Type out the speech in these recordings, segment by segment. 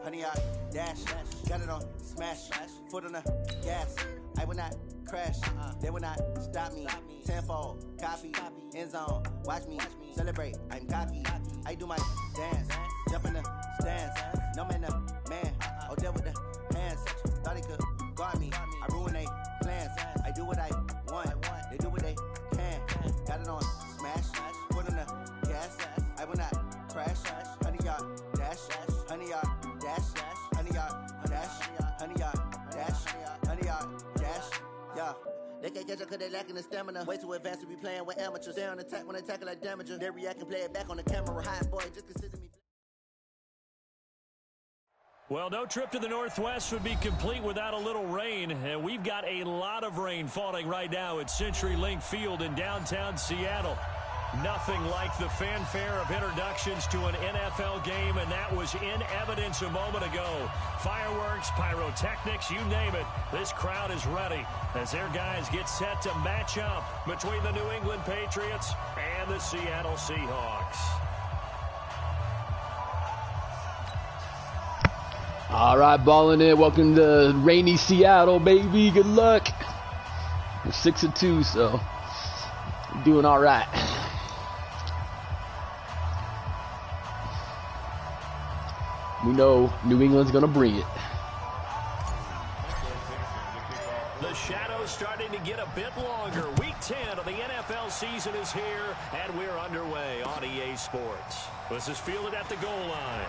honey, I dash, got it on, smash, foot on the gas. I will not crash, they will not stop me. Tenfold, copy, end zone, watch me celebrate. I'm cocky, I do my dance, jump in the stands. No man, man, oh, there with the hands. Thought he could guard me, I ruin they plans. I do what I want, they do what they can. Got it on, smash, foot on the gas. I will not crash, honey, y'all dash, honey, y'all dash, honey, y'all dash, honey, y'all dash, honey, y'all dash, yeah. They can't catch up cause they lacking the stamina. Way too advanced to be playing with amateurs. They on attack when they tackle like damager. They react and play it back on the camera. High boy, just consider me. Well, no trip to the Northwest would be complete without a little rain, and we've got a lot of rain falling right now at CenturyLink Field in downtown Seattle. Nothing like the fanfare of introductions to an NFL game, and that was in evidence a moment ago. Fireworks, pyrotechnics, you name it. This crowd is ready as their guys get set to match up between the New England Patriots and the Seattle Seahawks. All right, balling in. Welcome to rainy Seattle, baby. Good luck. We're 6-2, so we're doing all right. We know New England's going to bring it. The shadow's starting to get a bit longer. Week 10 of the NFL season is here, and we're underway on EA Sports. This is fielded at the goal line.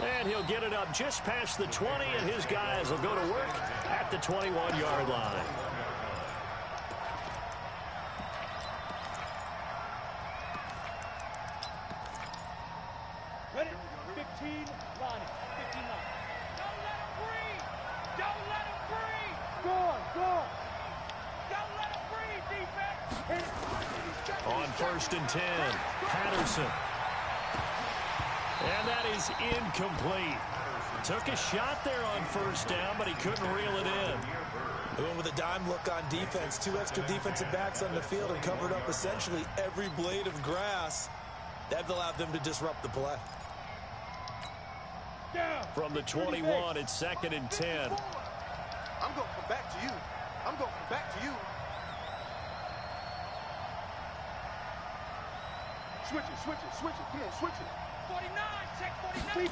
And he'll get it up just past the 20, and his guys will go to work at the 21-yard line. Ready? 15, line it. 15 line. Don't let him breathe. Don't let him breathe. Score. Don't let him breathe, defense. On 1st and 10, Patterson. And that is incomplete. Took a shot there on 1st down, but he couldn't reel it in. They went with a dime look on defense. 2 extra defensive backs on the field and covered up essentially every blade of grass. That allowed them to disrupt the play. From the 21, it's 2nd and 10. I'm going to come back to you. Switch it. Come on, switch it. 49, check 49.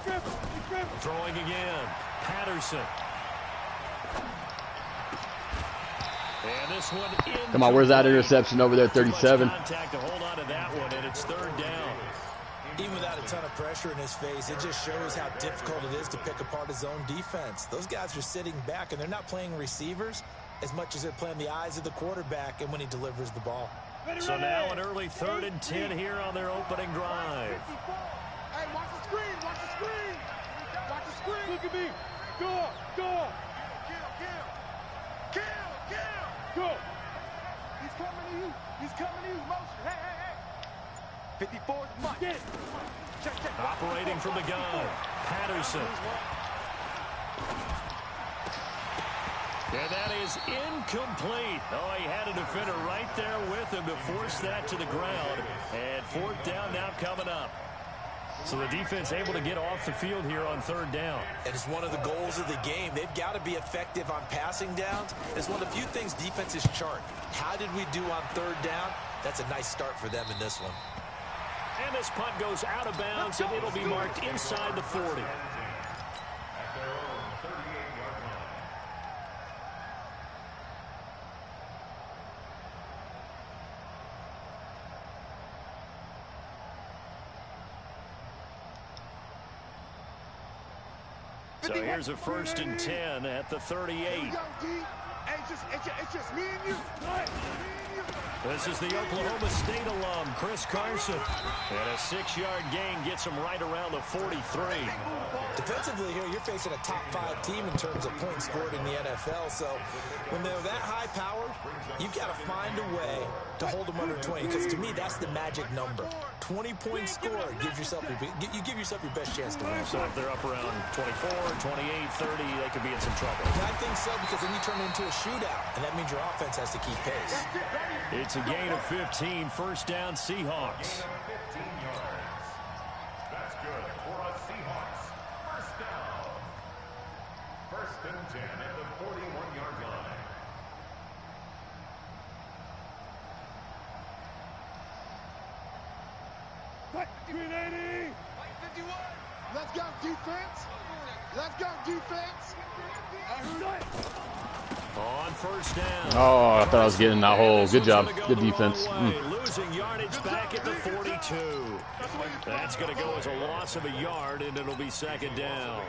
Throwing again. Patterson. And this one in. Come on, where's that interception over there, 37? Contact to hold on to that one, and it's 3rd down. Even without a ton of pressure in his face, it just shows how difficult it is to pick apart his own defense. Those guys are sitting back, and they're not playing receivers as much as they're playing the eyes of the quarterback and when he delivers the ball. So now an early 3rd and 10 here on their opening drive. Hey, watch the screen. Look at me. Go. Kill. Go. He's coming to you. Motion. Hey. 54 is Mike. Check. Operating from the gun. Patterson. And that is incomplete. Oh, he had a defender right there with him to force that to the ground. And 4th down now coming up. So the defense able to get off the field here on 3rd down. And it's one of the goals of the game. They've got to be effective on passing downs. It's one of the few things defenses chart. How did we do on 3rd down? That's a nice start for them in this one. And this punt goes out of bounds, and it'll be marked inside the 40. So here's a 1st and 10 at the 38. It's just me and you. This is the Oklahoma State alum, Chris Carson. And a 6-yard gain gets him right around the 43. Defensively here, you're facing a top 5 team in terms of points scored in the NFL. So when they're that high powered, you've got to find a way to hold them under 20. Because to me, that's the magic number. 20 points scored. You give yourself your best chance to win. So if they're up around 24, 28, 30, they could be in some trouble. And I think so, because then you turn it into a shootout. And that means your offense has to keep pace. It's a gain of 15, 1st down Seahawks. for a Seahawks first down. First and 10 at the 41-yard line. Let's go, defense. Let's go, defense. On first down. Oh, I thought I was getting that hole. Good job. Good defense. Losing yardage back at the 42. That's going to go as a loss of a yard, and it'll be second down.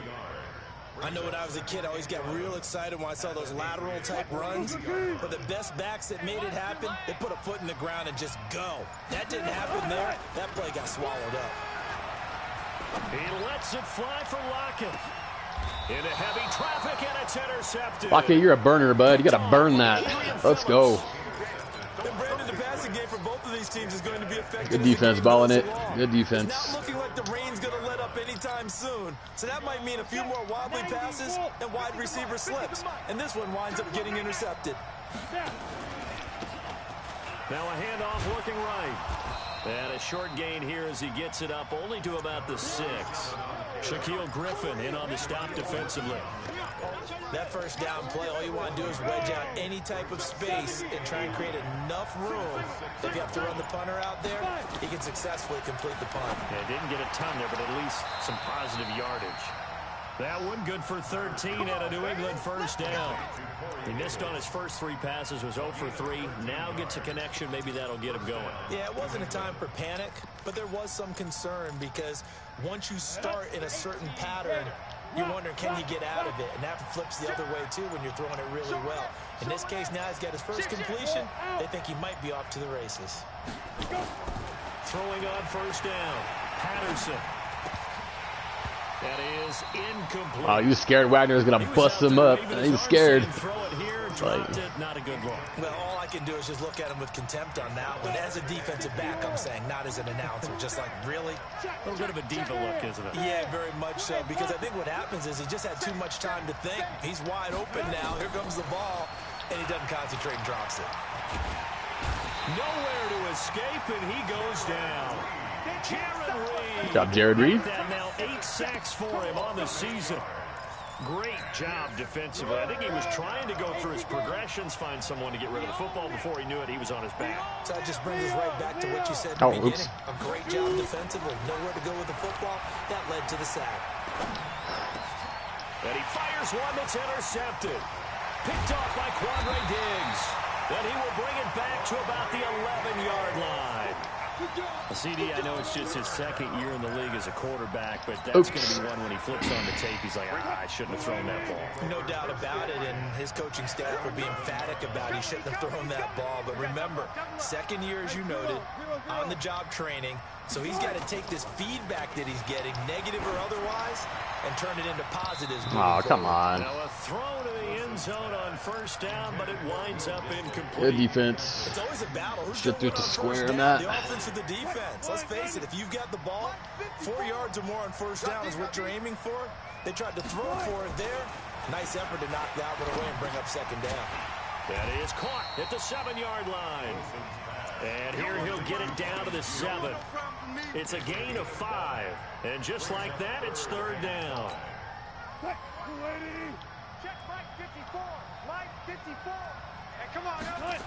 I know when I was a kid, I always got real excited when I saw those lateral type runs. But the best backs that made it happen, they put a foot in the ground and just go. That didn't happen there. That play got swallowed up. He lets it fly for Lockett. Into heavy traffic, and it's intercepted. Lockett, you're a burner, bud. You got to burn that. Let's go. And Brandon, the passing game for both of these teams is going to be effective. Good defense, balling it. Good defense. It's not looking like the rain's going to let up anytime soon. So that might mean a few more wobbly passes and wide receiver slips. And this one winds up getting intercepted. Now a handoff looking right. And a short gain here as he gets it up only to about the 6. Shaquille Griffin in on the stop defensively. That first down play, all you want to do is wedge out any type of space and try and create enough room. If you have to run the punter out there, he can successfully complete the punt. Yeah, didn't get a ton there, but at least some positive yardage. That one good for 13 at a New England first down. He missed on his first 3 passes, was 0 for 3. Now gets a connection. Maybe that'll get him going. Yeah, it wasn't a time for panic, but there was some concern because once you start in a certain pattern, you're wondering, can you get out of it? And that flips the other way, too, when you're throwing it really well. In this case, now he's got his first completion. They think he might be off to the races. Throwing on first down. Patterson. That is incomplete. Oh, he was scared Wagner was going to bust him up. He was scared. Throw it here, dropped it, not a good look. Well, all I can do is just look at him with contempt on that one. As a defensive back, I'm saying, not as an announcer. Just like, really? A little bit of a diva look, isn't it? Yeah, very much so. Because I think what happens is he just had too much time to think. He's wide open now. Here comes the ball. And he doesn't concentrate and drops it. Nowhere to escape, and he goes down. Jared Reed. Good job, Jared Reed. Now 8 sacks for him on the season. Great job defensively. I think he was trying to go through his progressions, find someone to get rid of the football. Before he knew it, he was on his back. So that just brings us right back to what you said in the beginning. A great job defensively. Nowhere to go with the football. That led to the sack. And he fires one that's intercepted. Picked off by Quandre Diggs. And he will bring it back to about the 11-yard line. CD, I know it's just his second year in the league as a quarterback, but that's going to be one when he flips on the tape, he's like, I shouldn't have thrown that ball. No doubt about it, and his coaching staff will be emphatic about he shouldn't have thrown that ball. But remember, second year, as you noted, on-the-job training, so he's got to take this feedback that he's getting, negative or otherwise, and turn it into positives. Oh, come on. Now a throw to the end zone on first down, but it winds up incomplete. Good defense. It's always a battle. Who's Get through going the on square first on down? that. The offense or the defense? Let's face it, if you've got the ball, 4 yards or more on first down is what you're aiming for. They tried to throw for it there. Nice effort to knock that one away and bring up second down. That is caught at the 7-yard line. And here he'll get it down to the 7. It's a gain of 5. And just like that, it's third down. Check Mike 54. Mike 54. Hey, come on, up.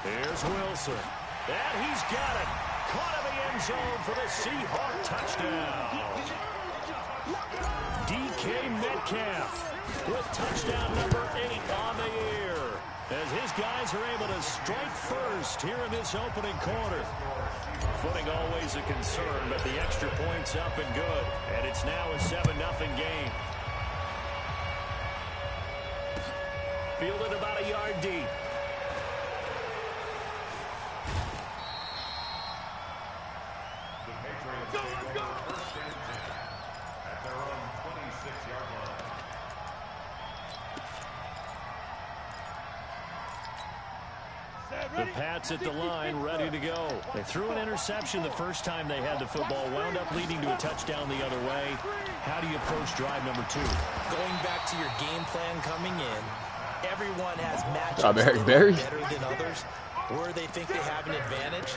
Here's Wilson. And he's got it. Caught in the end zone for the Seahawk touchdown. DK Metcalf with touchdown number 8 on the year, as his guys are able to strike first here in this opening quarter. Footing always a concern, but the extra point's up and good. And it's now a 7-0 game. Fielded about a yard deep. The Pats at the line, ready to go. They threw an interception the first time they had the football, wound up leading to a touchdown the other way. How do you approach drive number 2? Going back to your game plan coming in, everyone has matchups Barry. better than others, where they think they have an advantage.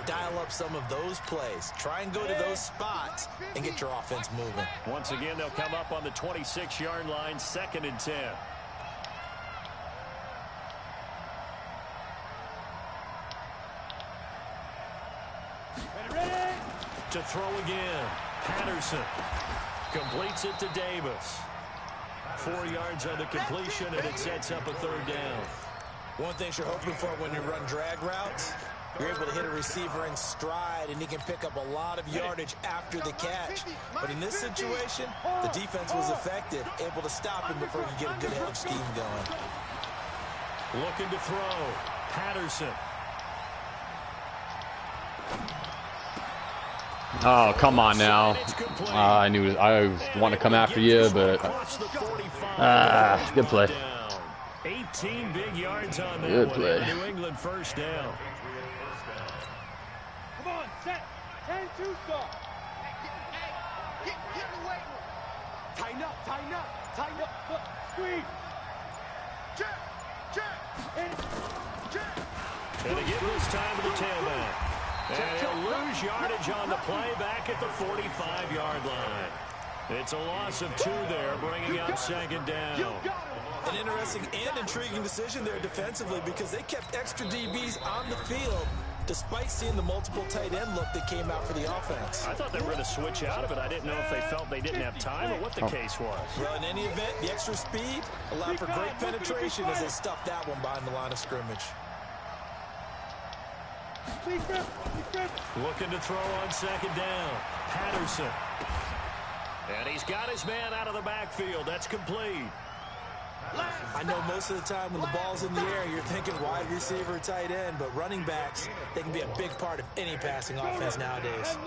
dial up some of those plays. Try and go to those spots and get your offense moving. Once again, they'll come up on the 26-yard line, 2nd and 10. To throw again. Patterson completes it to Davis. 4 yards on the completion, and it sets up a 3rd down. One thing you're hoping for when you run drag routes, you're able to hit a receiver in stride, and he can pick up a lot of yardage after the catch. But in this situation, the defense was effective, able to stop him before you get a good head of steam going. Looking to throw. Patterson. Oh, come on now. I knew I want to come after you, but good play. 18 big yards on that Good one. play. New England 1st down. Come on, set. 10-2 start. Get away. Tighten up, tighten up, tighten up. Look, squeeze. Check. And they give this time to the tailback. And he'll lose yardage on the play back at the 45-yard line. It's a loss of 2 there, bringing up 2nd down. An interesting and intriguing decision there defensively because they kept extra DBs on the field despite seeing the multiple tight end look that came out for the offense. I thought they were going to switch out of it. I didn't know if they felt they didn't have time or what the case was. Well, in any event, the extra speed allowed for great penetration as they stuffed that one behind the line of scrimmage. Looking to throw on 2nd down. Patterson. And he's got his man out of the backfield. That's complete. I know most of the time when the ball's in the air, you're thinking wide receiver, tight end, but running backs, they can be a big part of any passing offense nowadays.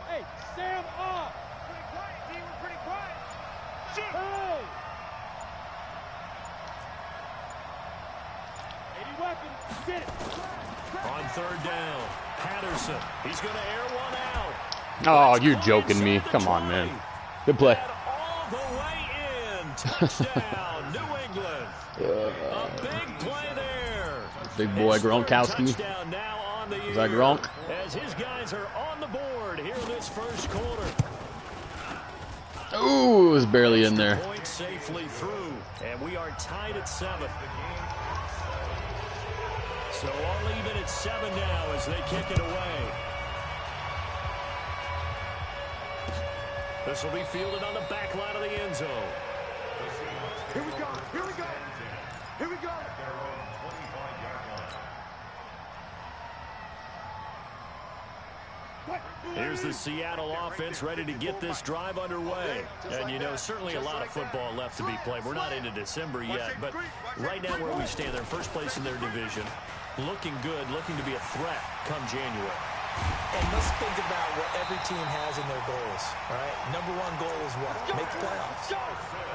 Hey, Sam off. Pretty quiet, team. We're pretty quiet. Hey. 80 weapons. Get it. On 3rd down, Patterson. He's going to air one out. Oh, you're joking me. Come on, man. Good play. And all the way in. Touchdown, New England. A big play there. Big boy Gronkowski. Touchdown now on the Is that year Gronk? as his guys are on the board here in this 1st quarter. Ooh, it was barely in there. Point safely through, and we are tied at 7. So all even at 7 now as they kick it away. This will be fielded on the back line of the end zone. Here we go. Here we go. Here we go. Here's the Seattle offense ready to get this drive underway. And, you know, certainly a lot of football left to be played. We're not into December yet, but right now where we stand, they're 1st place in their division. Looking good, looking to be a threat come January. And let's think about what every team has in their goals, all right? Number 1 goal is what? Make the playoffs.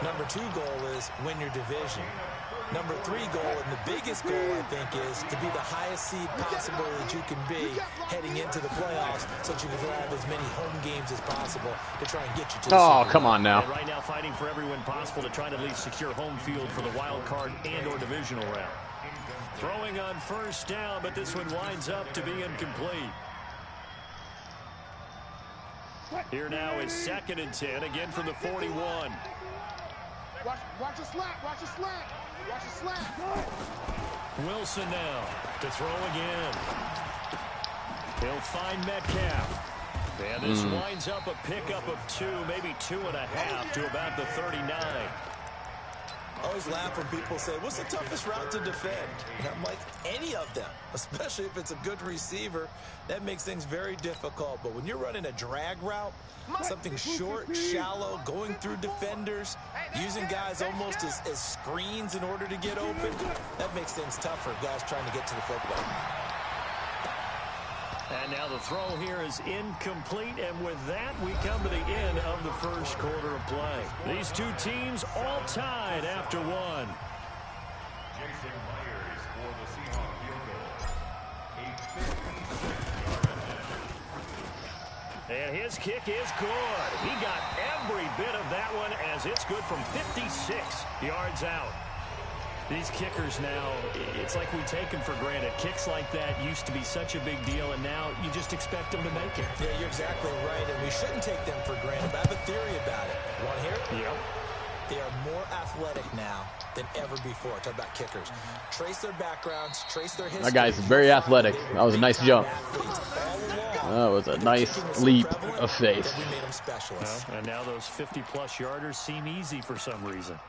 Number 2 goal is win your division. Number 3 goal, and the biggest goal, I think, is to be the highest seed possible that you can be heading into the playoffs so that you can have as many home games as possible to try and get you to the Oh, Super come Bowl. on now. And right now fighting for every win possible to try to at least secure home field for the wild card and or divisional round. Throwing on 1st down, but this one winds up to be incomplete. Here now is 2nd and 10, again from the 41. Watch the slant. Watch the slant. Watch the slant. Wilson now to throw again. He'll find Metcalf. And this winds up a pickup of 2, maybe 2.5 to about the 39. I always laugh when people say, what's the toughest route to defend? And I'm like, any of them, especially if it's a good receiver. That makes things very difficult. But when you're running a drag route, something short, shallow, going through defenders, using guys almost as screens in order to get open, that makes things tough for guys trying to get to the football. And now the throw here is incomplete, and with that, we come to the end of the 1st quarter of play. These 2 teams all tied after 1. Jason Myers for the Seahawks field goal. A 56-yard attempt. And his kick is good. He got every bit of that one as it's good from 56 yards out. These kickers now, it's like we take them for granted. Kicks like that used to be such a big deal, and now you just expect them to make it. Yeah, you're exactly right, and we shouldn't take them for granted. But I have a theory about it. Want to hear it? Yep. They are more athletic now than ever before. Talk about kickers. Trace their backgrounds, trace their history. That guy's very athletic. That was a nice jump. That was a nice leap of faith. We made them specialists. Well, and now those 50-plus yarders seem easy for some reason.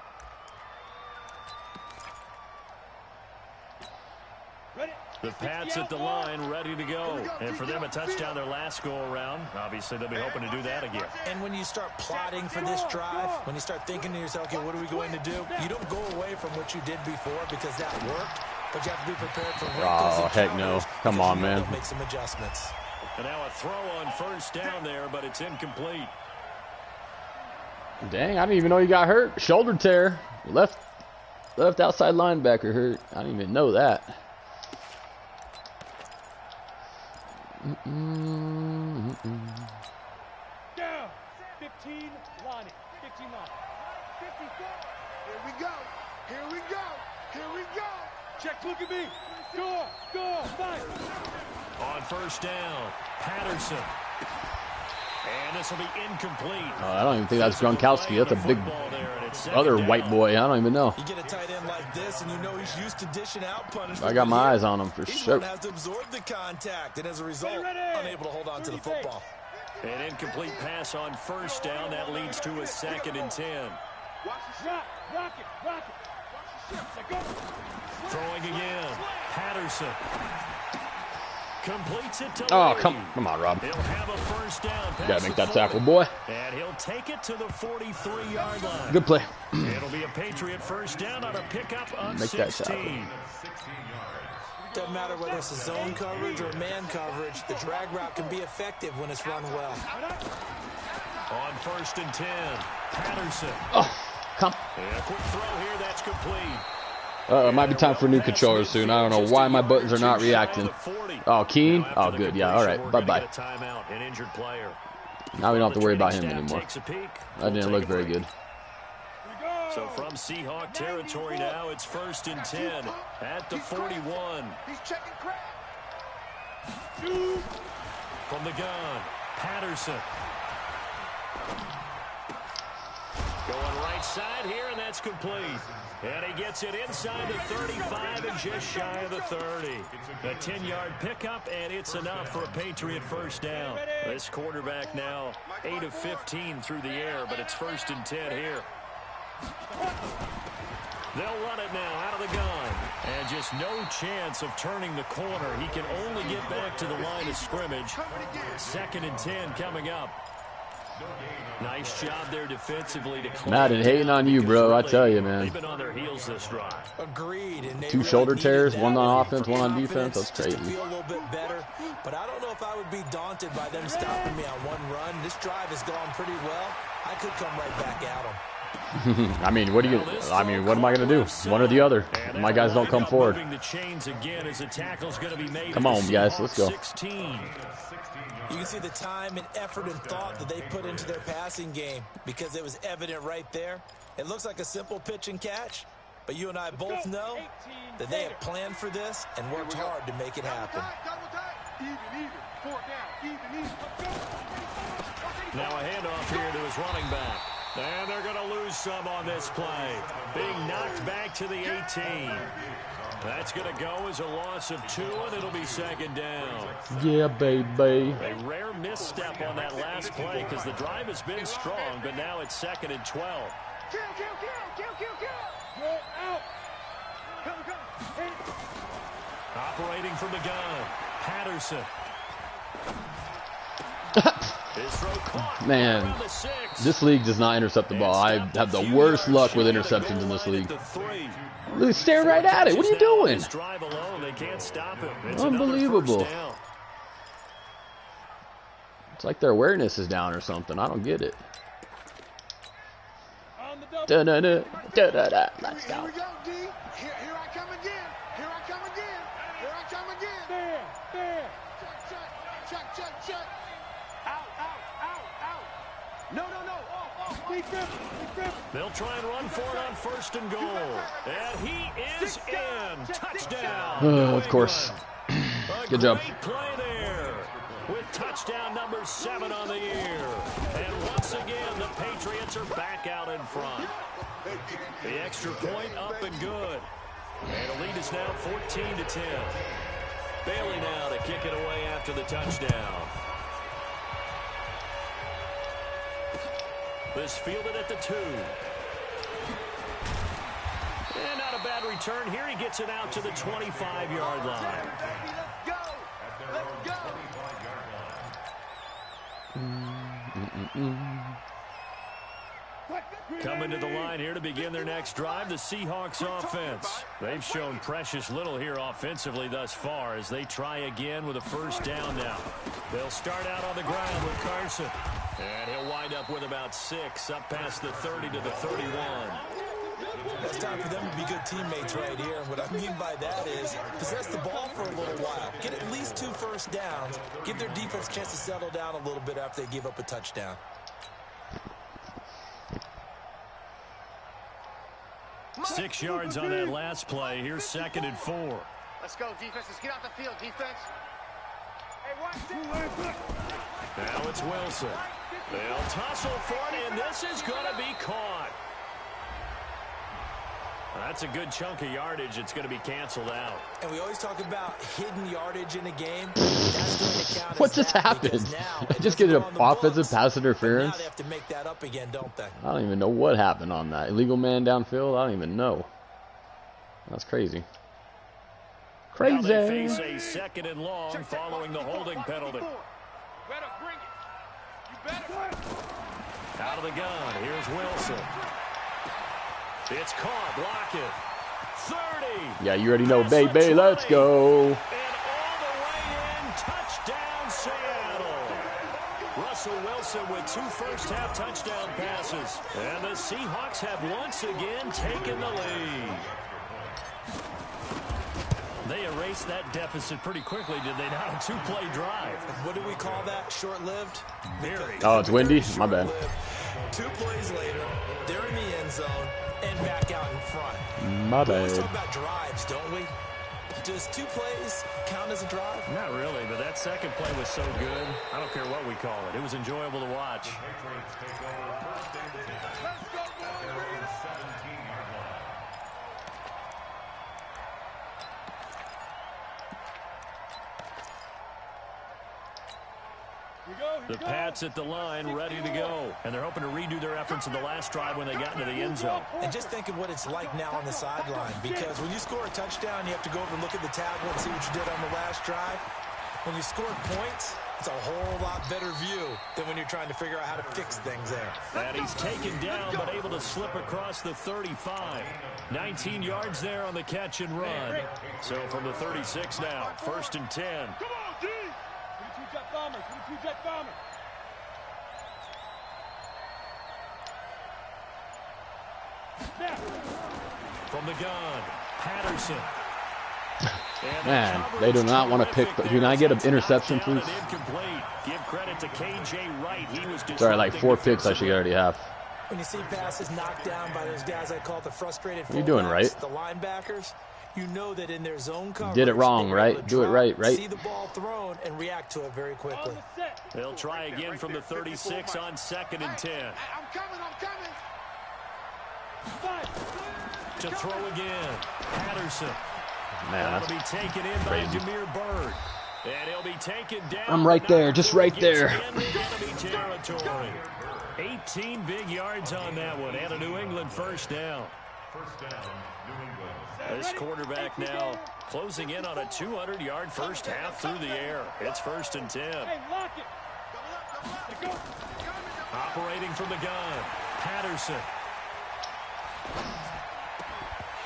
The Pats at the line, ready to go. And for them, a touchdown their last go-around. Obviously, they'll be hoping to do that again. And when you start plotting for this drive, when you start thinking to yourself, okay, what are we going to do? You don't go away from what you did before because that worked, but you have to be prepared for wrinkles. Oh, heck no. Come on, man. Make some adjustments. And now a throw on first down there, but it's incomplete. Dang, I didn't even know he got hurt. Shoulder tear. Left outside linebacker hurt. I didn't even know that. Down. 15, line it. 15 line. 54. Here we go. Here we go. Here we go. Check, look at me. Go, fight. On first down, Patterson. And this will be incomplete. I don't even think that's Gronkowski. That's a big other white boy. I don't even know. You get a tight end like this, and you know he's used to dishing out punishment. I got my eyes on him for sure. He has to absorb the contact, and as a result, unable to hold on to the football. An incomplete pass on first down. That leads to a 2nd and 10. Rock it. Throwing again. Patterson. Completes it to Oh, Lee. come on, Rob. He'll have a first down. You gotta make that tackle, boy. And he'll take it to the 43-yard line. Good play. It'll be a Patriot first down on a pickup of Make that 16. Doesn't matter whether it's a zone coverage or man coverage, the drag route can be effective when it's run well. On first and 10, Patterson. Oh, come. And a quick throw here, that's complete. It might be time for a new controller soon. I don't know why my buttons are not reacting. Oh, Keen? Oh, good. Yeah, all right. Bye-bye. Now we don't have to worry about him anymore. That didn't look very good. So from Seahawk territory now, it's first and 10 at the 41. He's checking crap. From the gun, Patterson. Going right side here, and that's complete. And he gets it inside the 35 and just shy of the 30. A 10-yard pickup, and it's enough for a Patriot first down. This quarterback now 8 of 15 through the air, but it's first and 10 here. They'll run it now out of the gun. And just no chance of turning the corner. He can only get back to the line of scrimmage. 2nd and 10 coming up. Nice job there defensively. Madden hating on you, bro. I tell you, man. They've been on their heels this drive. Agreed. And Two shoulder tears, one on offense, one on defense. That's crazy. Feel a little bit better, but I don't know if I would be daunted by them stopping me on one run. This drive has gone pretty well. I could come right back at them. I mean, what am I going to do? One or the other. My guys don't come forward. Come on, guys. Let's go. You can see the time and effort and thought that they put into their passing game because it was evident right there. It looks like a simple pitch and catch, but you and I both know that they have planned for this and worked hard to make it happen. Now a handoff here to his running back. And they're going to lose some on this play. Being knocked back to the 18. That's going to go as a loss of 2, and it'll be 2nd down. Yeah, baby. A rare misstep on that last play because the drive has been strong, but now it's 2nd and 12. Kill. Go out. Operating from the gun, Patterson. Man, this league does not intercept the ball. I have the worst luck with interceptions in this league. Look, staring right at it. What are you doing? Unbelievable. It's like their awareness is down or something. I don't get it. Da-da-da, da-da-da. Let's go. Here we go, D. Here I come again. Here I come again. There. Check. Out. No. They'll try and run for it on 1st and goal. And he is in. Touchdown. Of course. Good job. Great play there with touchdown number 7 on the year. And once again, the Patriots are back out in front. The extra point up and good. And the lead is now 14-10. Bailey now to kick it away after the touchdown. This fielded at the 2. And not a bad return. Here he gets it out to the 25-yard line. Coming to the line here to begin their next drive, the Seahawks offense. They've shown precious little here offensively thus far as they try again with a 1st down now. They'll start out on the ground with Carson. And he'll wind up with about 6 up past the 30 to the 31. It's time for them to be good teammates right here. What I mean by that is possess the ball for a little while. Get at least 2 first downs. Give their defense a chance to settle down a little bit after they give up a touchdown. Six yards on that last play. Here's 2nd and 4. Let's go, defense. Let's get out the field, defense. Now it's Wilson. They'll tussle for it, and this is going to be caught. That's a good chunk of yardage. It's going to be canceled out. And we always talk about hidden yardage in a game. That's going to count. What just happened? Just get an offensive pass interference? Now they have to make that up again, don't they? I don't even know what happened on that. Illegal man downfield? I don't even know. That's crazy. Crazy. Now they face a 2nd and long following the holding penalty. Better bring it. You better. Out of the gun. Here's Wilson. It's caught. Block it. 30. Yeah, you already know, baby. Let's go. And all the way in. Touchdown, Seattle. Russell Wilson with 2 first-half touchdown passes. And the Seahawks have once again taken the lead. They erased that deficit pretty quickly, did they not? A 2-play drive. What do we call that? Short-lived? Very. Oh, it's windy? My bad. 2 plays later, they're in the end zone and back out in front. My We always bad. talk about drives, don't we? Does 2 plays count as a drive? Not really, but that 2nd play was so good. I don't care what we call it. It was enjoyable to watch. Patriots take over 1st and 10. At their own 17-yard line. The Pats at the line, ready to go. And they're hoping to redo their efforts in the last drive when they got into the end zone. And just think of what it's like now on the sideline, because when you score a touchdown, you have to go over and look at the tablet and see what you did on the last drive. When you score points, it's a whole lot better view than when you're trying to figure out how to fix things there. And he's taken down, but able to slip across the 35. 19 yards there on the catch and run. So from the 36 now, 1st and 10. Come on, D. 22 jet bombers. 22 jet bombers. From the gun, Patterson. Man, they do not want to pick. Can I get an interception, please? Give credit to KJ Wright. He was Sorry, like 4 picks I should already have. When you see passes knocked down by those guys I call the frustrated What are you doing, fullbacks, right? the linebackers, you know that in their zone coverage, Did it wrong, they're right? able to Do it drop, right, right? see the ball thrown, and react to it very quickly. They'll try again from the 36 on 2nd and 10. I'm coming. To throw again, Patterson. Man, That'll be taken in crazy. by Jameer Byrd. And he'll be taken down. I'm right there, just right there. Enemy territory. 18 big yards on that one. And a New England 1st down. 1st down, New England. This quarterback now closing in on a 200-yard first half through the air. It's 1st and 10. Hey, lock it. Operating from the gun, Patterson.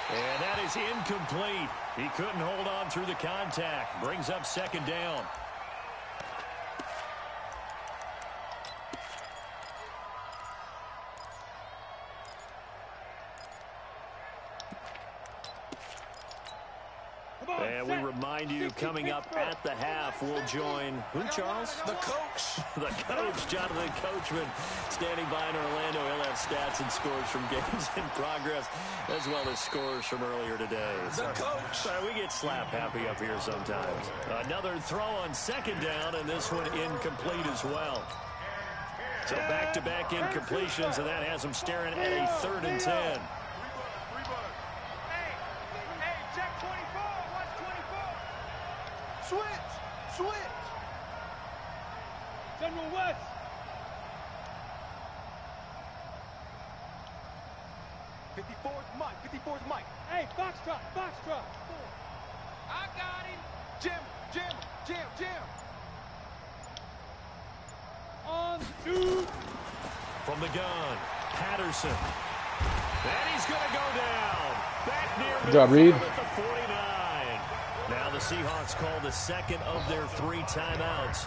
And that is incomplete. He couldn't hold on through the contact. Brings up 2nd down. And we remind you, coming up at the half, we'll join who, Charles? The coach. The coach, Jonathan Coachman, standing by in Orlando. He'll have stats and scores from games in progress, as well as scores from earlier today. The coach. We get slap happy up here sometimes. Another throw on second down, and this one incomplete as well. So back-to-back incompletions, and that has them staring at a 3rd and 10. Hey, check 24. Watch 24. Switch. General West. Mike. 54's Mike. Hey, Foxtrot. I got him. Jim. On 2. From the gun, Patterson. And he's going to go down. Back near Good job, Reed. at the 49. Now the Seahawks call the second of their 3 timeouts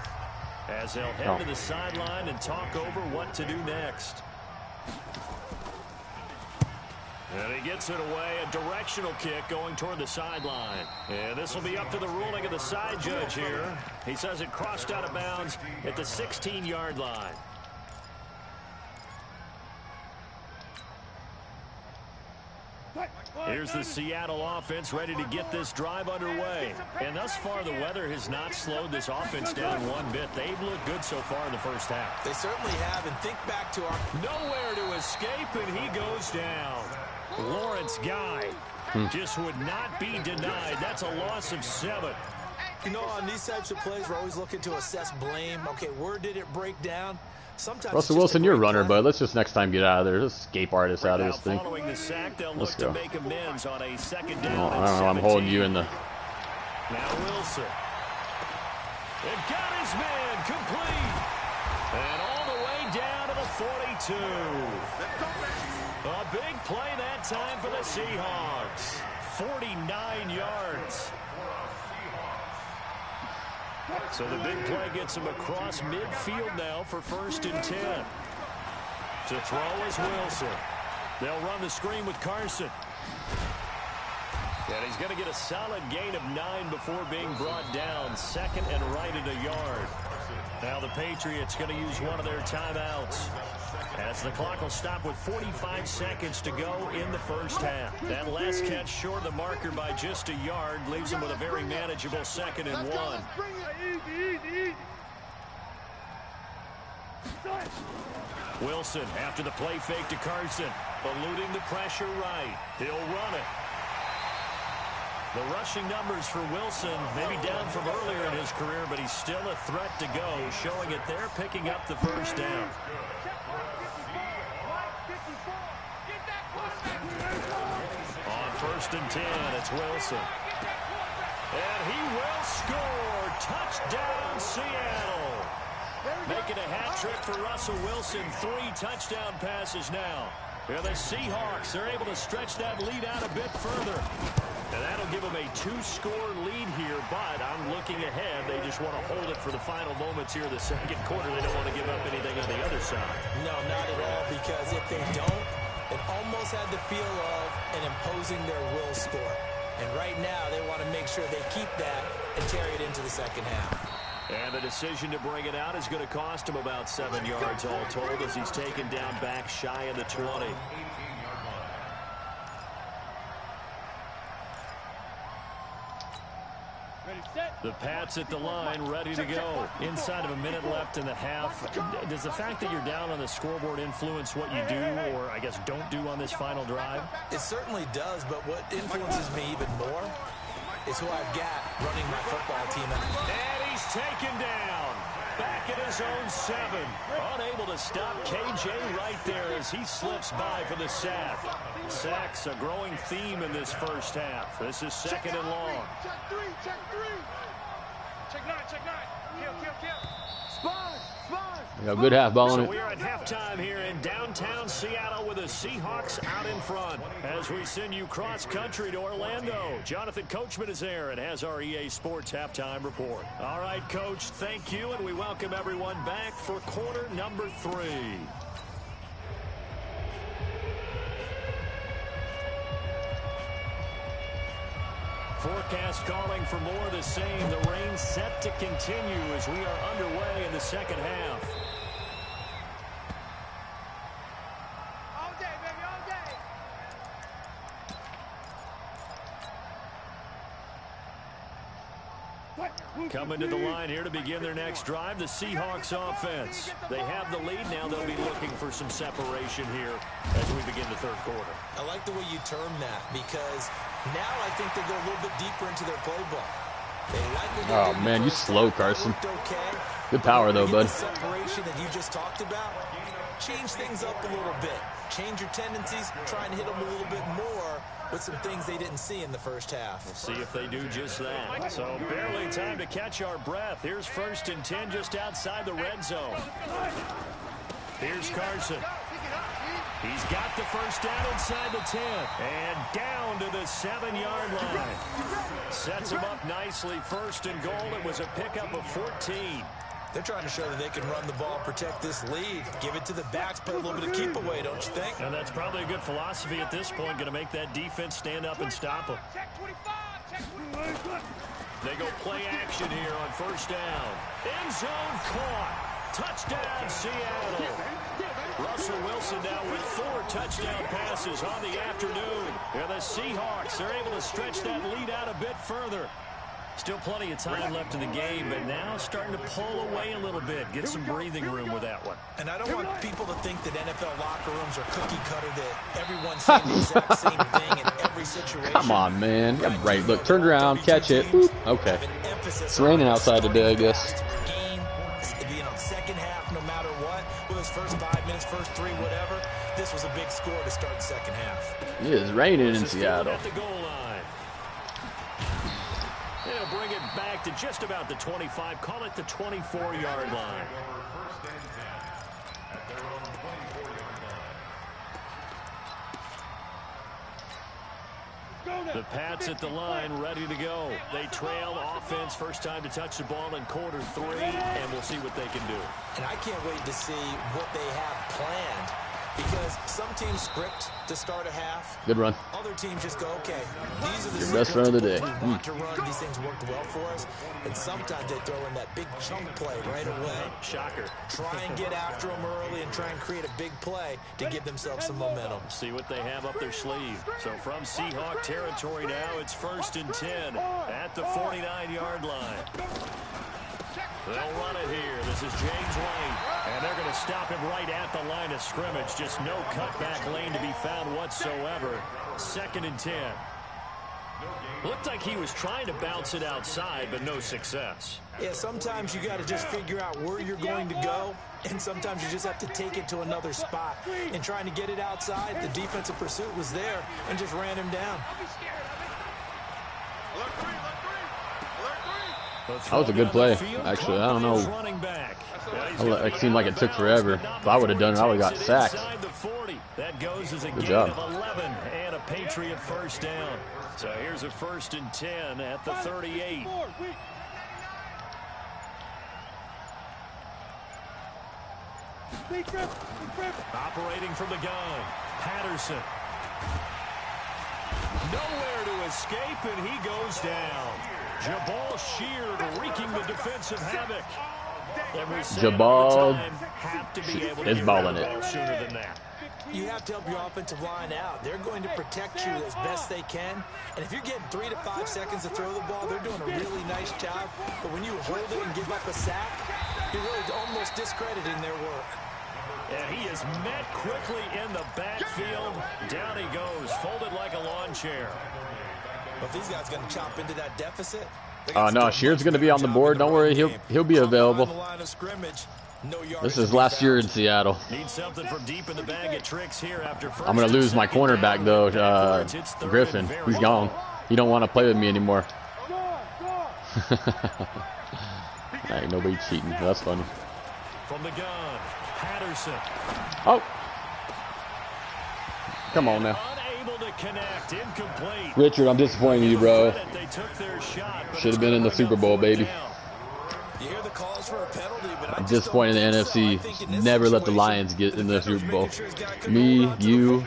as they'll head to the sideline and talk over what to do next. And he gets it away, a directional kick going toward the sideline. And this will be up to the ruling of the side judge here. He says it crossed out of bounds at the 16-yard line. Here's the Seattle offense ready to get this drive underway. And thus far, the weather has not slowed this offense down one bit. They've looked good so far in the first half. They certainly have, and think back to our... Nowhere to escape, and he goes down. Lawrence Guy just would not be denied. That's a loss of 7. You know, on these types of plays, we're always looking to assess blame. Okay, where did it break down? Sometimes Russell Wilson, you're a runner, but let's just next time get out of there. Just escape artist out of this thing. Following the sack, they'll Let's look go. to make amends on a second down. Oh, I don't know. I'm holding you in the... Now Wilson. It got his man complete. And all the way down to the 42. A big play that time for the Seahawks. 49 yards. So the big play gets him across midfield now for 1st and 10. To throw is Wilson. They'll run the screen with Carson. And he's going to get a solid gain of 9 before being brought down. 2nd and right at a yard. Now the Patriots going to use one of their timeouts, as the clock will stop with 45 seconds to go in the first half. That last catch short of the marker by just a yard leaves them with a very manageable 2nd and 1. Easy. Wilson after the play fake to Carson, eluding the pressure right. He'll run it. The rushing numbers for Wilson maybe down from earlier in his career, but he's still a threat to go, showing it there, picking up the first down. On 1st and 10, it's Wilson. And he will score. Touchdown, Seattle. Making a hat trick for Russell Wilson. 3 touchdown passes now. And the Seahawks are able to stretch that lead out a bit further. And that'll give them a 2-score lead here, but I'm looking ahead. They just want to hold it for the final moments here in the second quarter. They don't want to give up anything on the other side. No, not at all, because if they don't, it almost had the feel of an imposing their will score. And right now, they want to make sure they keep that and carry it into the second half. And the decision to bring it out is going to cost him about 7 yards all told, as he's taken down back shy of the 20. The Pats at the line, ready to go. Inside of a minute left in the half. Does the fact that you're down on the scoreboard influence what you do, or I guess don't do on this final drive? It certainly does, but what influences me even more is who I've got running my football team. And he's taken down. Back at his own 7. Unable to stop KJ right there as he slips by for the sack. Sacks a growing theme in this first half. This is 2nd and long. Check 3. Check 9. Kill. Spine. Yeah, good half ball on So it. we are at halftime here in downtown Seattle with the Seahawks out in front as we send you cross-country to Orlando. Jonathan Coachman is there and has our EA Sports halftime report. All right, Coach, thank you, and we welcome everyone back for quarter number 3. Forecast calling for more of the same. The rain set to continue as we are underway in the second half. Coming to the line here to begin their next drive, the Seahawks offense. They have the lead now. They'll be looking for some separation here as we begin the third quarter. I like the way you term that because now I think they go a little bit deeper into their playbook. Oh man, you slow, Carson. Good power though, bud. The separation that you just talked about, change things up a little bit. Change your tendencies, try and hit them a little bit more with some things they didn't see in the first half. We'll see if they do just that. So barely time to catch our breath. Here's 1st and 10 just outside the red zone. Here's Carson. He's got the first down inside the 10. And down to the 7-yard line. Sets him up nicely. 1st and goal. It was a pickup of 14. They're trying to show that they can run the ball, protect this lead, give it to the backs, play a little bit of keep away, don't you think? And that's probably a good philosophy at this point, going to make that defense stand up and stop them. They go play action here on 1st down. End zone caught. Touchdown, Seattle. Russell Wilson now with 4 touchdown passes on the afternoon. And the Seahawks are able to stretch that lead out a bit further. Still plenty of time left in the game, but now starting to pull away a little bit. Get some breathing room with that one. And I don't want people to think that NFL locker rooms are cookie cutter, that everyone's saying the exact same thing in every situation. Come on, man. Yeah, right. Look, turn around, catch it. Boop. Okay. It's raining outside today, I guess. Game, second half, no matter what, with his first 5 minutes, first 3, whatever, this was a big score to start the second half. It is raining in Seattle. At the goal line. They'll bring it back to just about the 25. Call it the 24-yard line. The Pats at the line, ready to go. They trail offense, first time to touch the ball in quarter 3, and we'll see what they can do. And I can't wait to see what they have planned, because some teams script to start a half. Good run. Other teams just go, okay, these are the your best run of the day. We want to run. These things worked well for us. And sometimes they throw in that big chunk play right away. Shocker. Try and get after them early and try and create a big play to give themselves some momentum. See what they have up their sleeve. So from Seahawk territory now, it's 1st and 10 at the 49-yard line. They'll run it here. This is James White. And they're going to stop him right at the line of scrimmage. Just no cutback lane to be found whatsoever. 2nd and 10. Looked like he was trying to bounce it outside, but no success. Yeah, sometimes you got to just figure out where you're going to go, and sometimes you just have to take it to another spot. And trying to get it outside, the defensive pursuit was there and just ran him down. That was a good play, actually. I don't know. It seemed like it took forever. If I would have done it, I would have got sacked. That goes as a Good gain job. of 11 and a Patriot first down. So here's a 1st and 10 at the 38. Operating from the gun, Patterson. Nowhere to escape, and he goes down. Jabal Sheard wreaking the defensive havoc. Jabal is balling it. Sooner than that. You have to help your offensive line out. They're going to protect you as best they can. And if you're getting 3 to 5 seconds to throw the ball, they're doing a really nice job. But when you hold it and give up a sack, you're really almost discrediting their work. And he is met quickly in the backfield. Down he goes, folded like a lawn chair. But these guys going to chop into that deficit. No, Sheard's going to be on the board. Don't worry, he'll be available. This is last year in Seattle. Need something from deep in the bag of tricks here after first. I'm going to lose my cornerback, though, Griffin. He's gone. He don't want to play with me anymore. Ain't nobody cheating. That's funny. From the gun, Patterson. Oh. Come on now. Unable to connect, incomplete. Richard, I'm disappointed in you, bro. They took their shot, should have been in the Super Bowl, baby. You hear the calls for a penalty, but I'm disappointed in the NFC. Never let the Lions get in the Super Bowl. Me, you,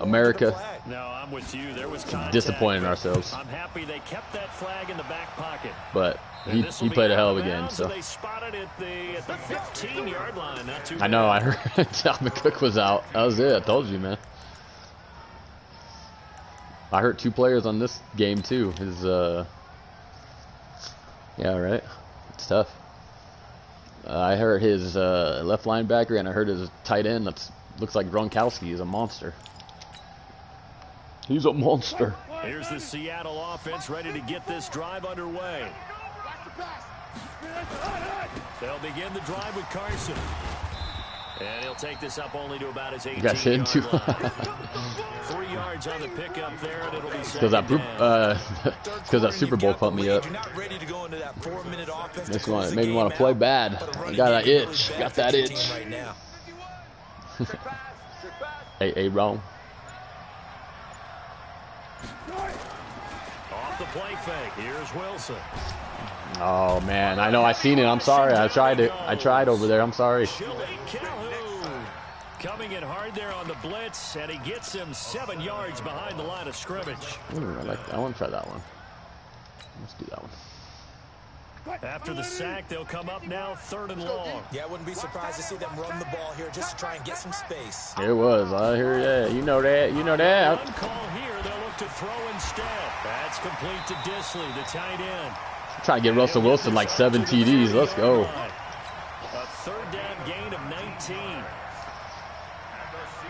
America. No, I'm with you. There was contact. Disappointed in ourselves. I'm happy they kept that flag in the back pocket. But he played a hell of a game. So they spotted it at the 15-yard line. Not too I know. I heard Dalvin Cook was out. That was it. I told you, man. I hurt 2 players on this game too. Yeah, right. It's tough. I heard his left linebacker, and I heard his tight end. Looks like Gronkowski is a monster. He's a monster. Here's the Seattle offense ready to get this drive underway. They'll begin the drive with Carson. And he'll take this up only to about his 18-yard line. 3 yards on the pickup there, and it'll be second down. Because that Super Bowl pumped me up. Made me want to play bad. I got that itch. Got that itch. Hey, wrong. Off the play fake. Here's Wilson. Oh man, I know. I seen it. I'm sorry. I tried it. I tried over there. I'm sorry. Coming in hard there on the blitz, and he gets him 7 yards behind the line of scrimmage. I want to try that one. Let's do that one. After the sack, they'll come up now 3rd and long. Yeah, I wouldn't be surprised to see them run the ball here just to try and get some space. It was. I hear that. You know that. You know that. One call here. They'll look to throw instead. That's complete to Disley, the tight end. Trying to get Russell Wilson like 7 TDs. Let's go. A 3rd down gain of 19.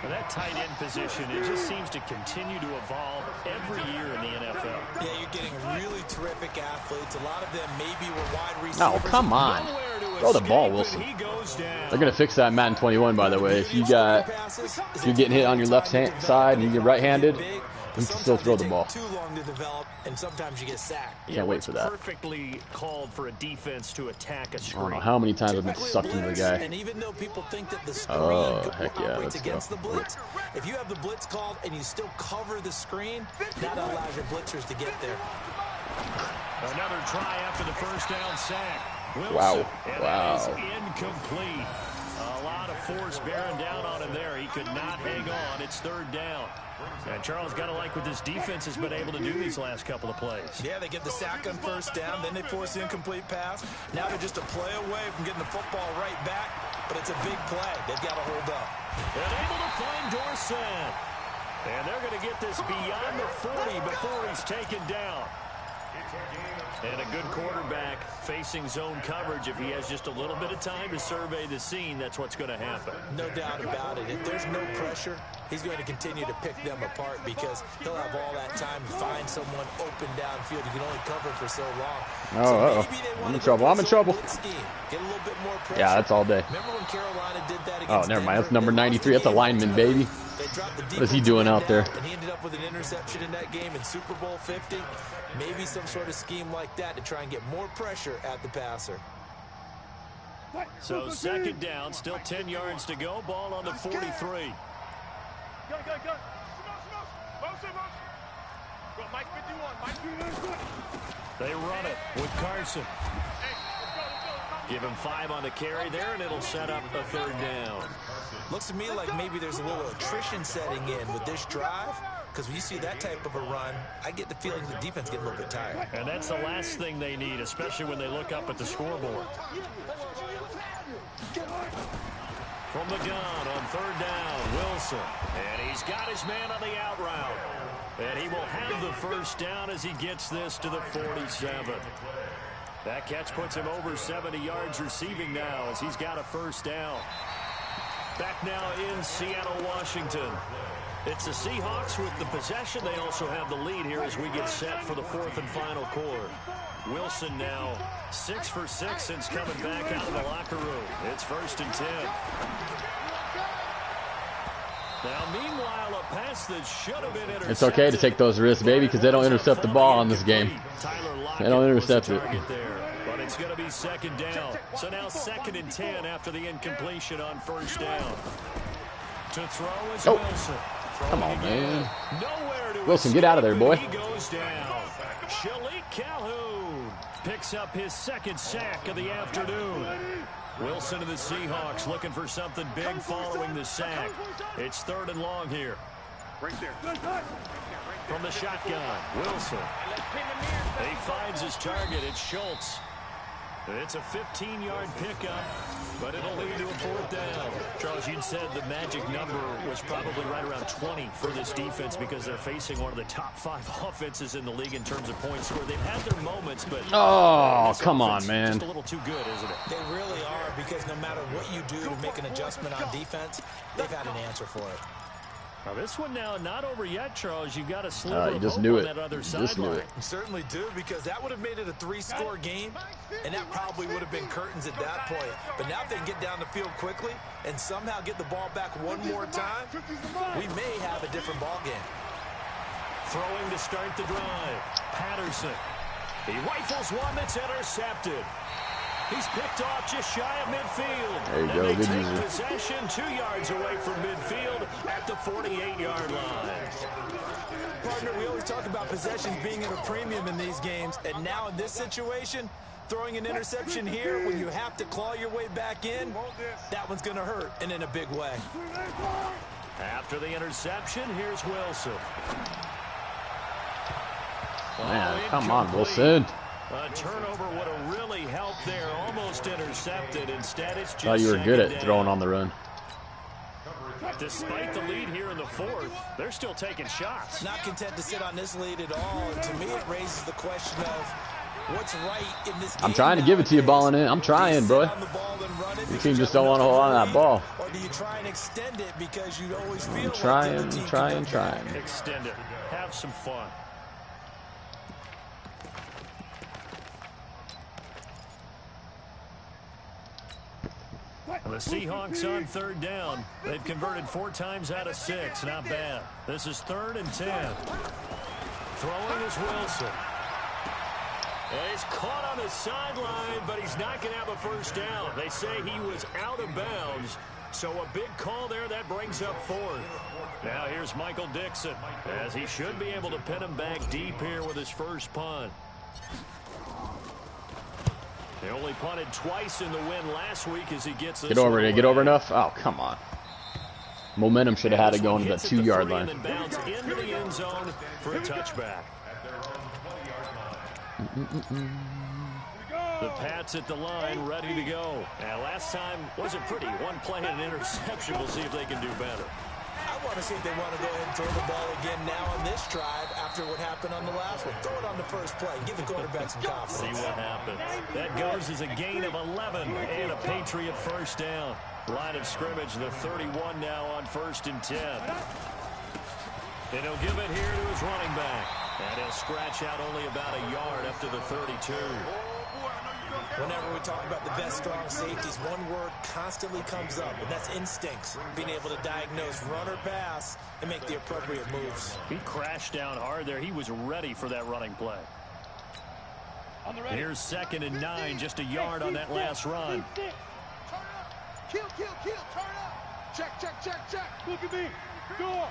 Well, that tight end position, it just seems to continue to evolve every year in the NFL. Yeah, you're getting really terrific athletes. A lot of them maybe were wide receivers. Oh, come on. Throw the ball, Wilson. They're going to fix that in Madden 21, by the way. If you're getting hit on your left side and you're right-handed, you can still throw the ball. Too long to develop, and sometimes you get sacked. Can't wait for that. Perfectly called for a defense to attack a screen. I don't know how many times I've been sucked into the guy. And even though people think that the screen operates against the blitz, if you have the blitz called and you still cover the screen, that allows your blitzers to get there. Another try after the 1st down sack. Wilson, Wow. and Wow. that is incomplete. A lot of force bearing down on him there. He could not hang on. It's 3rd down. And Charles got to like what this defense has been able to do these last couple of plays. Yeah, they get the sack on 1st down, then they force the incomplete pass. Now they're just a play away from getting the football right back, but it's a big play. They've got to hold up. And able to find Dorsett. And they're going to get this beyond the 40 before he's taken down. And a good quarterback facing zone coverage. If he has just a little bit of time to survey the scene, that's what's going to happen. No doubt about it. If there's no pressure, he's going to continue to pick them apart because he'll have all that time to find someone open downfield. You can only cover for so long. Oh, I'm in trouble. I'm in trouble. Get a little bit more pressure. Yeah, that's all day. Remember when Carolina did that against Oh, never mind. That's Denver? number 93. That's a lineman, baby. What is he doing out there? And he ended up with an interception in that game in Super Bowl 50. Maybe some sort of scheme like that to try and get more pressure at the passer. So 2nd down, still 10 yards to go. Ball on the 43. Go. Mike 51. They run it with Carson. Give him 5 on the carry there, and it'll set up a 3rd down. Looks to me like maybe there's a little attrition setting in with this drive, because when you see that type of a run, I get the feeling the defense getting a little bit tired. And that's the last thing they need, especially when they look up at the scoreboard. From the gun on 3rd down, Wilson. And he's got his man on the out route. And he will have the 1st down as he gets this to the 47. That catch puts him over 70 yards receiving now as he's got a 1st down. Back now in Seattle, Washington. It's the Seahawks with the possession. They also have the lead here as we get set for the 4th and final quarter. Wilson now 6 for 6 since coming back out of the locker room. It's 1st and 10. Now, meanwhile, a pass that should have been intercepted. It's okay to take those risks, baby, because they don't intercept the ball in this game. They don't intercept it. But it's going to be 2nd down. So now 2nd and 10 after the incompletion on 1st down. To throw is Wilson. Come on, man. Nowhere to Wilson, get out of there, boy. He goes down. Shalik Calhoun picks up his 2nd sack of the afternoon. Wilson and the Seahawks looking for something big following the sack. It's 3rd and long here. Right there. From the shotgun, Wilson. He finds his target. It's Schultz. It's a 15-yard pickup, but it'll lead to a 4th down. Charles, you'd said the magic number was probably right around 20 for this defense because they're facing one of the top 5 offenses in the league in terms of points scored. They've had their moments, but oh, come on, man. Just a little too good, isn't it? They really are, because no matter what you do to make an adjustment on defense, they've had an answer for it. Now this one now not over yet, Charles. You've got a sliver you of just hope knew on it. that other You just knew sideline. it. Certainly do, because that would have made it a 3-score game, and that probably would have been curtains at that point. But now if they can get down the field quickly and somehow get the ball back one more time, we may have a different ball game. Throwing to start the drive. Patterson. He rifles one that's intercepted. He's picked off just shy of midfield. There you and go. they Good take user. possession 2 yards away from midfield at the 48-yard line. Partner, we always talk about possessions being at a premium in these games, and now in this situation, throwing an interception here when you have to claw your way back in, that one's going to hurt, and in a big way. After the interception, here's Wilson. Man, come on, Wilson. A turnover would have really helped there. Almost intercepted. Instead, it's just Thought you were good at second throwing down. on the run. Despite the lead here in the 4th, they're still taking shots. Not content to sit on this lead at all, and to me it raises the question of what's right in this game. I'm trying to give it to you, balling in. I'm trying, bro. Your team just don't want to hold on to that ball. Or do you try and extend it because you always feel Trying. Extend it. Have some fun. The Seahawks on 3rd down. They've converted 4 times out of 6. Not bad. This is 3rd and 10. Throwing is Wilson. And he's caught on the sideline, but he's not going to have a 1st down. They say he was out of bounds. So a big call there. That brings up 4th. Now here's Michael Dixon, as he should be able to pin him back deep here with his first punt. They only punted twice in the win last week as he gets this. Get over it. Get over enough. Oh, come on. Momentum should have had it going to that 2-yard line. And then bounce into the end zone for a touchback. The Pats at the line, ready to go. Now, last time wasn't pretty. One play and an interception. We'll see if they can do better. I want to see if they want to go ahead and throw the ball again now on this drive after what happened on the last one. Throw it on the first play. Give the quarterback some confidence. See what happens. That goes as a gain of 11 and a Patriot 1st down. Line of scrimmage, the 31 now on 1st and 10. And he'll give it here to his running back. And he'll scratch out only about a yard up to the 32. Whenever we talk about the best strong safeties, one word constantly comes up, and that's instincts. Being able to diagnose run or pass and make the appropriate moves. He crashed down hard there. He was ready for that running play. Here's 2nd and 9, just a yard on that last run. Kill, turn up. Check. Look at me. Go,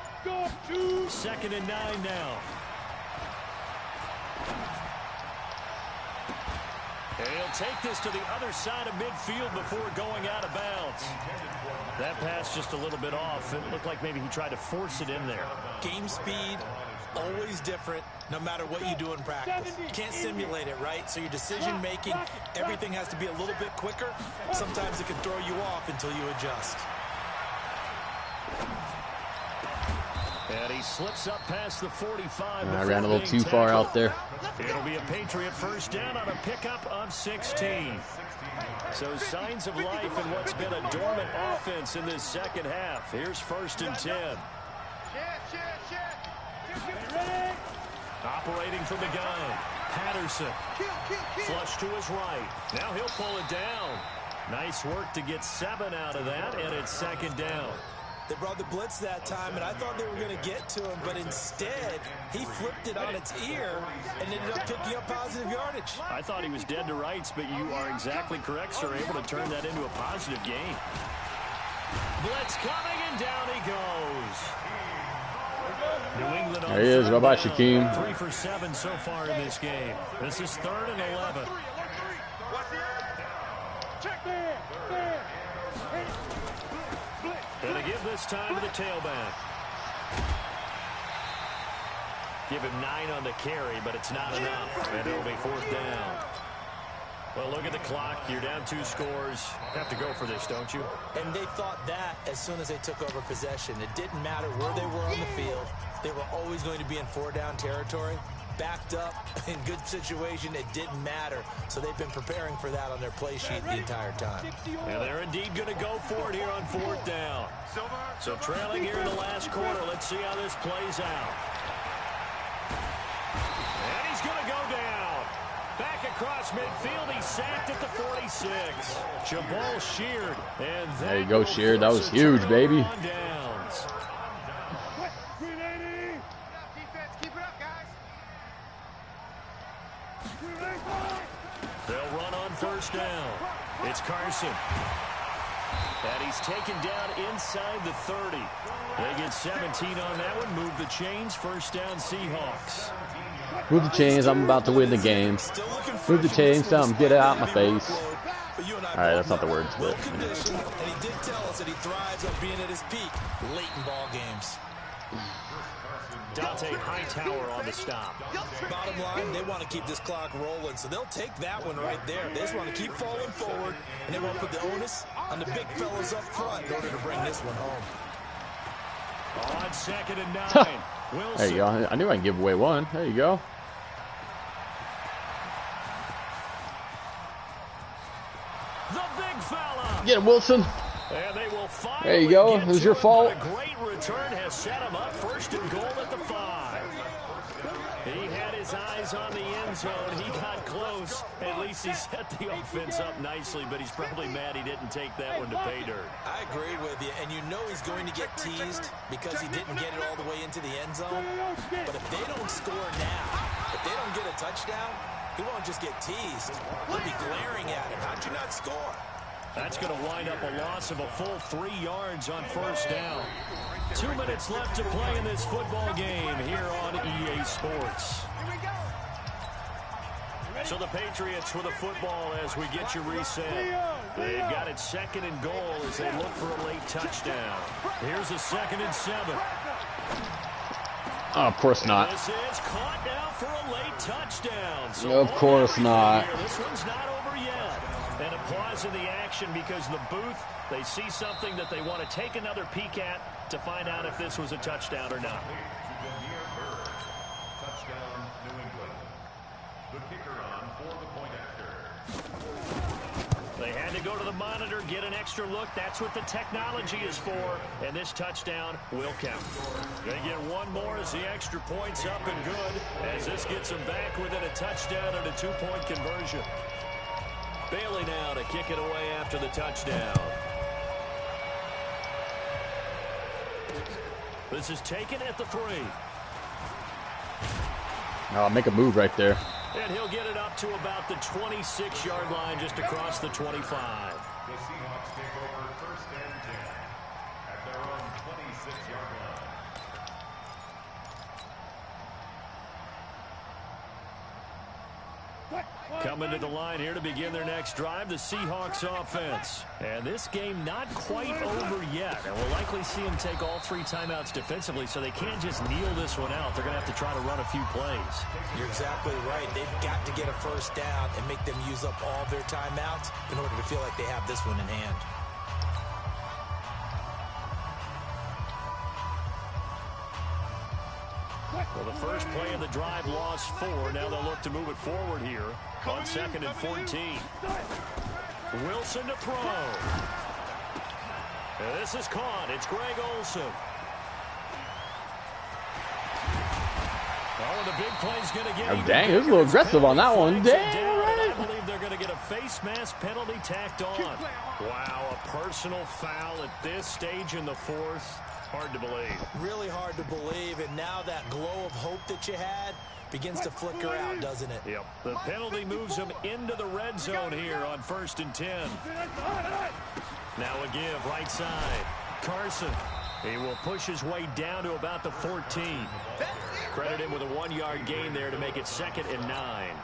2. 2nd and 9 now. And he'll take this to the other side of midfield before going out of bounds. That pass just a little bit off. It looked like maybe he tried to force it in there. Game speed, always different, no matter what you do in practice. You can't simulate it, right? So your decision making, everything has to be a little bit quicker. Sometimes it can throw you off until you adjust. And he slips up past the 45. I ran a little too far out there. It'll be a Patriot 1st down on a pickup of 16. So signs of life in what's been a dormant offense in this 2nd half. Here's 1st and 10. Operating from the gun. Patterson. Flush to his right. Now he'll pull it down. Nice work to get 7 out of that, and it's 2nd down. They brought the blitz that time, and I thought they were going to get to him, but instead, he flipped it on its ear and ended up picking up positive yardage. I thought he was dead to rights, but you are exactly correct, sir. Able to turn that into a positive gain. Blitz coming, and down he goes. New England on There he is. Bye-bye, Shaquem. 3 for 7 so far in this game. This is 3rd and 11. Check there. And to give this time to the tailback. Give him 9 on the carry, but it's not enough. And it'll be 4th down. Well, look at the clock. You're down 2 scores. Have to go for this, don't you? And they thought that as soon as they took over possession. It didn't matter where they were on the field. They were always going to be in 4-down territory. Backed up, in good situation, it didn't matter. So they've been preparing for that on their play sheet the entire time. And they're indeed going to go for it here on 4th down. So trailing here in the last quarter. Let's see how this plays out. And he's going to go down. Back across midfield. He's sacked at the 46. Jabal sheared. And there you go, sheared. That was huge, baby. Downs. They'll run on 1st down. It's Carson. And he's taken down inside the 30. They get 17 on that one. Move the chains. 1st down, Seahawks. Move the chains. I'm about to win the game. Move the chains. Tell him, get it out my face. All right, that's not the words. But, and he did tell us that he thrives on being at his peak late in ball games. Dante Hightower on the stop. Bottom line, they want to keep this clock rolling, so they'll take that one right there. They just want to keep falling forward, and they want to put the onus on the big fellas up front in order to bring this one home. On 2nd and 9. Wilson. There you go. I knew I could give away one. There you go. The big fella. Get him, Wilson. And they will there you go. It was your fault. A great return has set him up 1st and goal at the 5. He had his eyes on the end zone. He got close. At least he set the offense up nicely, but he's probably mad he didn't take that one to pay dirt. I agree with you, and you know he's going to get teased because he didn't get it all the way into the end zone. But if they don't score now, if they don't get a touchdown, he won't just get teased. He'll be glaring at him. How'd you not score? That's going to wind up a loss of a full 3 yards on 1st down. 2 minutes left to play in this football game here on EA Sports. So the Patriots with the football as we get you reset. They've got it 2nd and goal as they look for a late touchdown. Here's a 2nd and 7. Oh, of course not. This is caught now for a late touchdown. So of course not. This one's not over yet. And a pause in the action because the booth, they see something that they want to take another peek at to find out if this was a touchdown or not. Touchdown, New England. The kicker on for the point after. They had to go to the monitor, get an extra look. That's what the technology is for. And this touchdown will count. They get one more as the extra point's up and good. As this gets them back within a touchdown and a 2-point conversion. Bailey now to kick it away after the touchdown. This is taken at the 3. Oh, make a move right there. And he'll get it up to about the 26-yard line just across the 25. The Seahawks take over 1st and 10 at their own 26-yard line. Coming to the line here to begin their next drive, the Seahawks offense. And this game not quite over yet. And we'll likely see them take all 3 timeouts defensively, so they can't just kneel this one out. They're going to have to try to run a few plays. You're exactly right. They've got to get a 1st down and make them use up all their timeouts in order to feel like they have this one in hand. Well, the first play of the drive lost 4. Now they'll look to move it forward here on 2nd and 14. Wilson to throw. And this is caught. It's Greg Olsen. Oh, the big play's going to get Oh, dang, it was a little aggressive on that one. Dang, right. I believe they're going to get a face mask penalty tacked on. Wow, a personal foul at this stage in the 4th. Hard to believe. Really hard to believe, and now that glow of hope that you had begins to flicker out, doesn't it? Yep. The penalty moves him into the red zone here on 1st and 10. Now a give, right side. Carson. He will push his way down to about the 14. Credit him with a 1-yard gain there to make it 2nd and 9.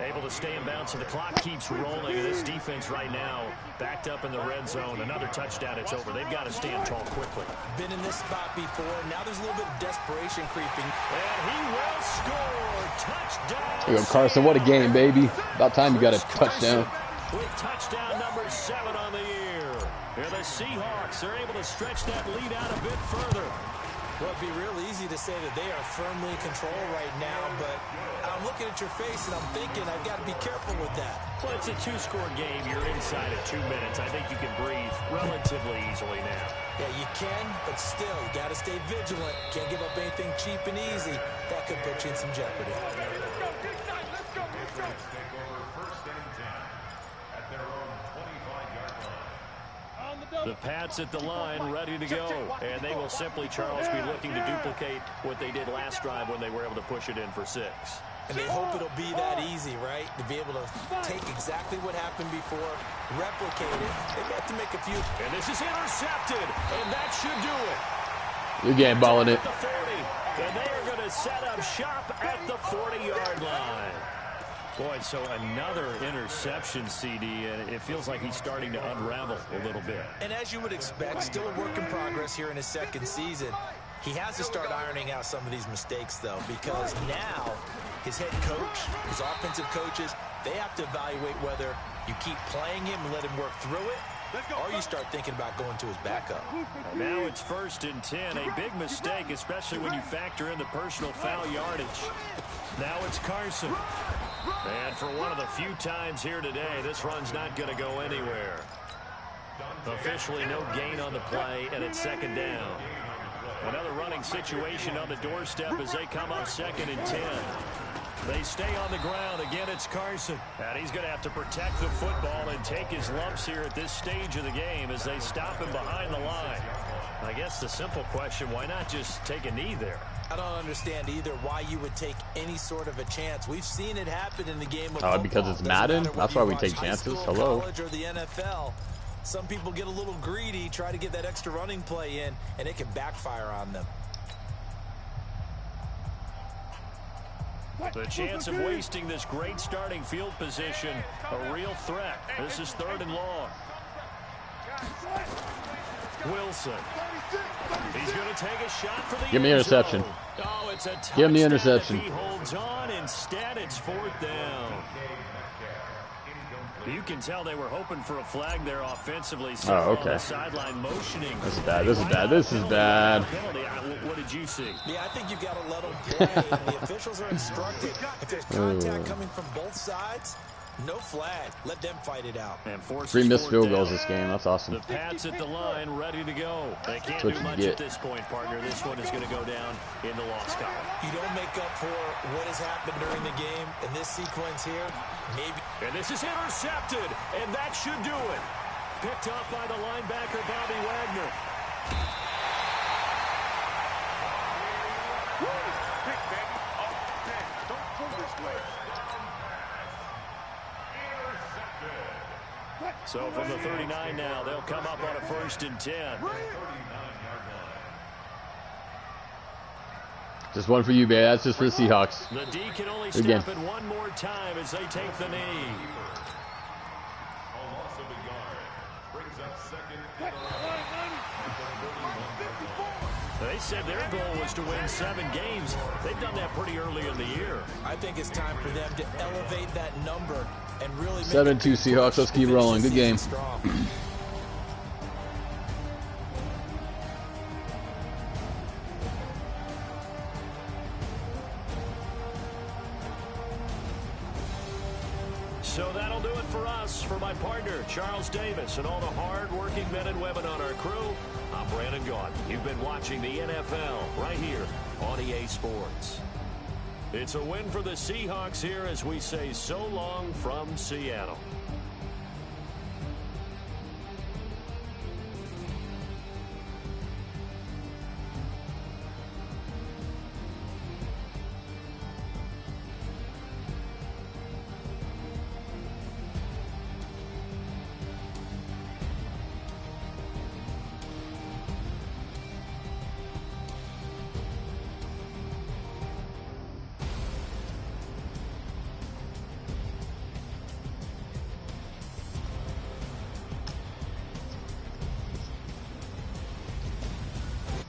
Able to stay in bounds, so the clock keeps rolling. And this defense right now backed up in the red zone. Another touchdown, it's over. They've got to stand tall quickly. Been in this spot before. Now there's a little bit of desperation creeping. And he will score. Touchdown. There you go, Carson. What a game, baby. About time you got a touchdown. With touchdown number 7 on the year. And the Seahawks are able to stretch that lead out a bit further. Well, it'd be real easy to say that they are firmly in control right now, but I'm looking at your face and I'm thinking I've got to be careful with that. Well, it's a 2-score game. You're inside at 2 minutes. I think you can breathe relatively easily now. Yeah, you can, but still, you got to stay vigilant. Can't give up anything cheap and easy. That could put you in some jeopardy. Let's go. Take over first and 10 at their own 25-yard line. The Pats at the line, ready to go. And they will simply, Charles, be looking to duplicate what they did last drive when they were able to push it in for 6. And they hope it'll be that easy, right? To be able to take exactly what happened before, replicate it. They have to make a few. And this is intercepted, and that should do it. You're game balling it. At the 40, and they are going to set up shop at the 40-yard line. Boy, so another interception, CD, and it feels like he's starting to unravel a little bit. And as you would expect, still a work in progress here in his second season. He has to start ironing out some of these mistakes, though, because now his head coach, his offensive coaches, they have to evaluate whether you keep playing him and let him work through it, or you start thinking about going to his backup. And now it's 1st and 10, a big mistake, especially when you factor in the personal foul yardage. Now it's Carson. And for one of the few times here today, this run's not going to go anywhere. Officially no gain on the play, and it's 2nd down. Another running situation on the doorstep as they come up 2nd and 10. They stay on the ground. Again, it's Carson. And he's going to have to protect the football and take his lumps here at this stage of the game as they stop him behind the line. I guess the simple question, why not just take a knee there? I don't understand either why you would take any sort of a chance. We've seen it happen in the game of football. Because it's Madden? That's why we take chances. Hello. College or the NFL. Some people get a little greedy, try to get that extra running play in, and it can backfire on them. The chance of wasting this great starting field position, a real threat. This is 3rd and long. Wilson. He's going to take a shot for the Give me interception. Oh, it's a touchdown. Give him the interception. He holds on. Instead, it's 4th down. You can tell they were hoping for a flag there offensively. So oh, okay. On the sideline motioning. This is bad. This is bad. This is bad. What did you see? Yeah, I think you've got to let them play. And the officials are instructed. If there's contact coming from both sides, no flag. Let them fight it out. And 3 missed field goals this game. That's awesome. The Pats at the line, ready to go. They can't do much at this point, partner. This one is going to go down in the loss column. You don't make up for what has happened during the game in this sequence here. Maybe. And this is intercepted, and that should do it. Picked up by the linebacker, Bobby Wagner. Pick, baby. Don't pull this way. So from the 39 now, they'll come up on a 1st and 10. Just one for you, babe. That's just for the Seahawks. The D can only stop it one more time as they take the knee. They said their goal was to win 7 games. They've done that pretty early in the year. I think it's time for them to elevate that number and really 7-2 Seahawks. Let's keep rolling. Good game. So that'll do it for us. For my partner, Charles Davis, and all the hard-working men and women on our crew, I'm Brandon Gaudin. You've been watching the NFL right here on EA Sports. It's a win for the Seahawks here as we say so long from Seattle.